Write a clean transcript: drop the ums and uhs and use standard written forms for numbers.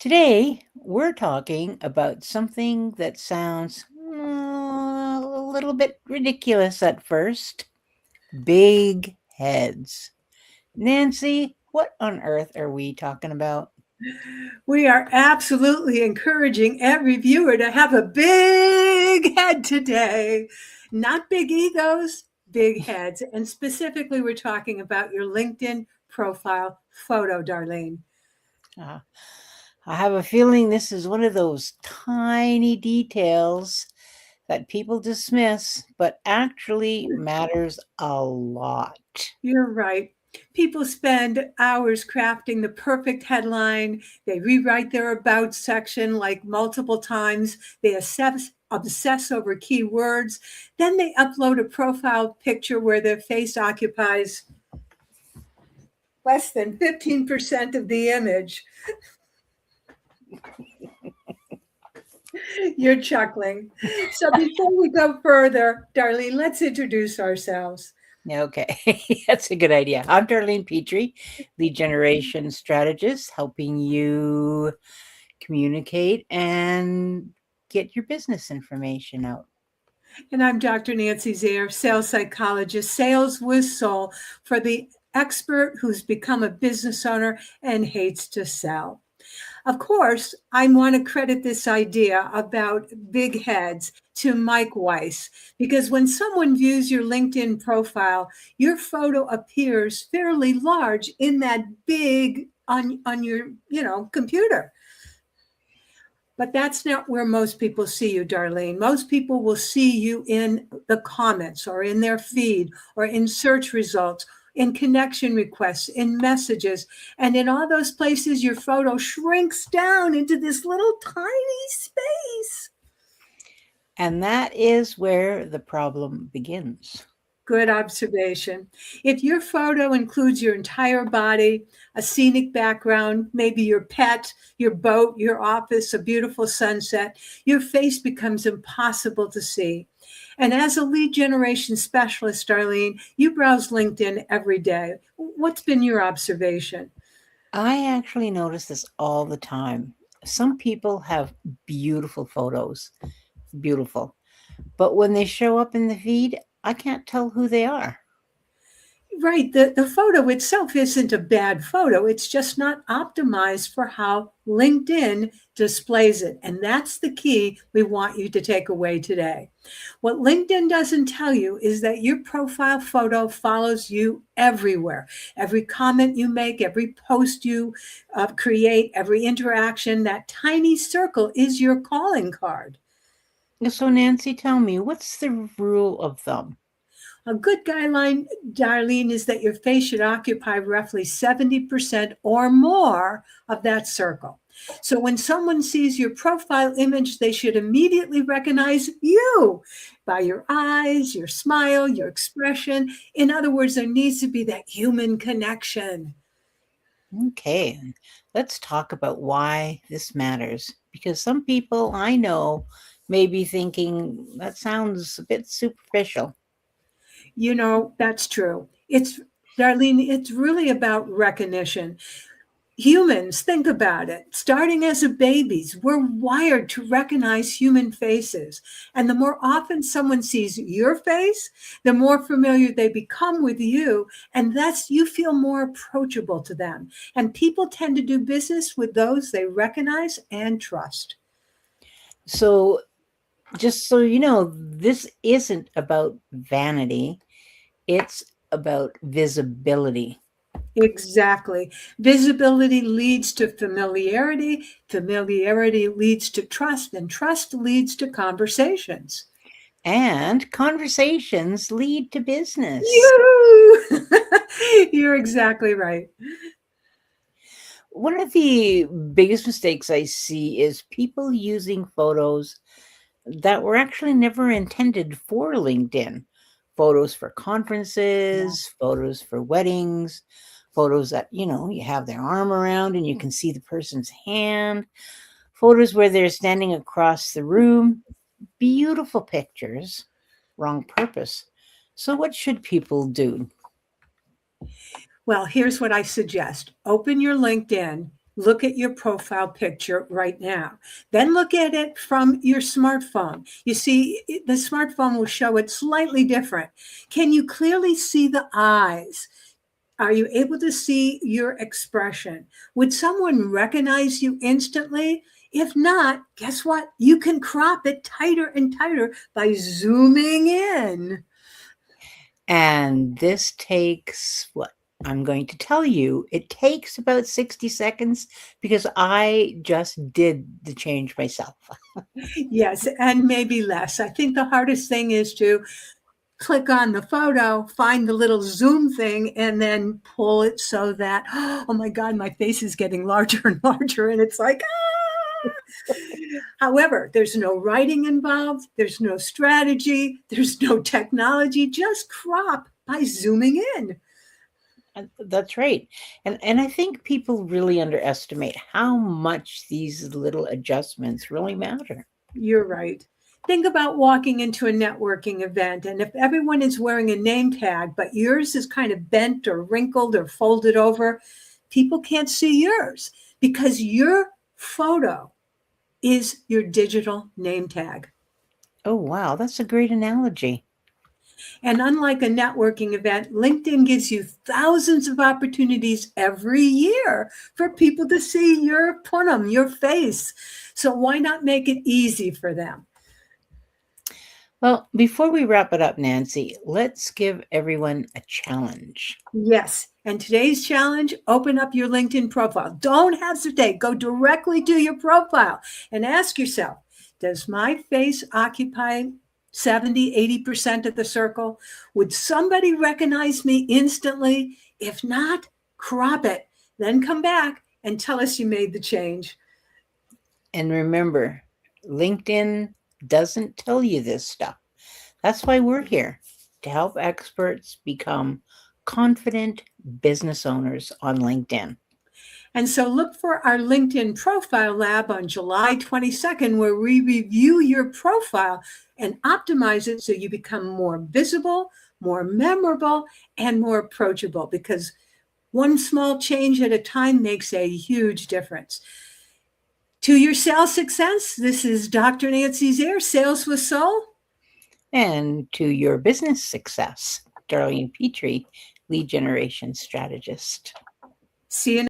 Today, we're talking about something that sounds a little bit ridiculous at first: big heads. Nancy, what on earth are we talking about? We are absolutely encouraging every viewer to have a big head today. Not big egos, big heads. And specifically, we're talking about your LinkedIn profile photo, Darlene. Uh, I have a feeling this is one of those tiny details that people dismiss, but actually matters a lot. You're right. People spend hours crafting the perfect headline. They rewrite their about section like multiple times. They obsess over keywords. Then they upload a profile picture where their face occupies less than 15% of the image. You're chuckling. So before we go further, Darlene, let's introduce ourselves. Okay, that's a good idea. I'm Darlene Petrie, lead generation strategist, helping you communicate and get your business information out. And I'm Dr. Nancy Zayer, sales psychologist, sales with soul for the expert who's become a business owner and hates to sell. Of course, I want to credit this idea about big heads to Mike Weiss, because when someone views your LinkedIn profile, your photo appears fairly large in that big on your, computer. But that's not where most people see you, Darlene. Most people will see you in the comments or in their feed or in search results, in connection requests, in messages. And in all those places, your photo shrinks down into this little tiny space. And that is where the problem begins. Good observation. If your photo includes your entire body, a scenic background, maybe your pet, your boat, your office, a beautiful sunset, your face becomes impossible to see. And as a lead generation specialist, Darlene, you browse LinkedIn every day. What's been your observation? I actually notice this all the time. Some people have beautiful photos, beautiful, but when they show up in the feed, I can't tell who they are. Right. The photo itself isn't a bad photo. It's just not optimized for how LinkedIn displays it. And that's the key we want you to take away today. What LinkedIn doesn't tell you is that your profile photo follows you everywhere. Every comment you make, every post you create, every interaction, that tiny circle is your calling card. So, Nancy, tell me, what's the rule of thumb? A good guideline, Darlene, is that your face should occupy roughly 70% or more of that circle. So when someone sees your profile image, they should immediately recognize you by your eyes, your smile, your expression. In other words, there needs to be that human connection. Okay, let's talk about why this matters. Because some people I know may be thinking that sounds a bit superficial. That's true. Darlene, it's really about recognition. Humans, think about it. Starting as a babies, we're wired to recognize human faces. And the more often someone sees your face, the more familiar they become with you. And thus you feel more approachable to them. And people tend to do business with those they recognize and trust. So, just so you know, this isn't about vanity, it's about visibility. Exactly. Visibility leads to familiarity. Familiarity leads to trust, and trust leads to conversations. And conversations lead to business. You, you're exactly right. One of the biggest mistakes I see is people using photos that were actually never intended for LinkedIn. Photos for conferences, photos for weddings, photos that, you have their arm around and you can see the person's hand, photos where they're standing across the room. Beautiful pictures, wrong purpose. So, what should people do? Well, here's what I suggest. Open your LinkedIn, look at your profile picture right now. Then look at it from your smartphone. You see, the smartphone will show it slightly different. Can you clearly see the eyes? Are you able to see your expression? Would someone recognize you instantly? If not, guess what? You can crop it tighter and tighter by zooming in. And this takes what? I'm going to tell you, it takes about 60 seconds because I just did the change myself. Yes, and maybe less. I think the hardest thing is to click on the photo, find the little zoom thing, and then pull it so that, oh my God, my face is getting larger and larger. And it's like, ah! However, there's no writing involved, there's no strategy, there's no technology, just crop by zooming in. That's right. And I think people really underestimate how much these little adjustments really matter. You're right. Think about walking into a networking event, and if everyone is wearing a name tag, but yours is kind of bent or wrinkled or folded over, people can't see yours because your photo is your digital name tag. Oh, wow, that's a great analogy. And unlike a networking event, LinkedIn gives you thousands of opportunities every year for people to see your punum, your face. So why not make it easy for them? Well, before we wrap it up, Nancy, let's give everyone a challenge. Yes. And today's challenge, open up your LinkedIn profile. Don't hesitate. Go directly to your profile and ask yourself, does my face occupy 70, 80% of the circle? Would somebody recognize me instantly? If not, crop it. Then come back and tell us you made the change. And remember, LinkedIn doesn't tell you this stuff. That's why we're here to help experts become confident business owners on LinkedIn. And so look for our LinkedIn Profile Lab on July 22nd, where we review your profile and optimize it so you become more visible, more memorable, and more approachable, because one small change at a time makes a huge difference. To your sales success, this is Dr. Nancy Zaire, Sales with Soul. And to your business success, Darlene Petrie, lead generation strategist. See you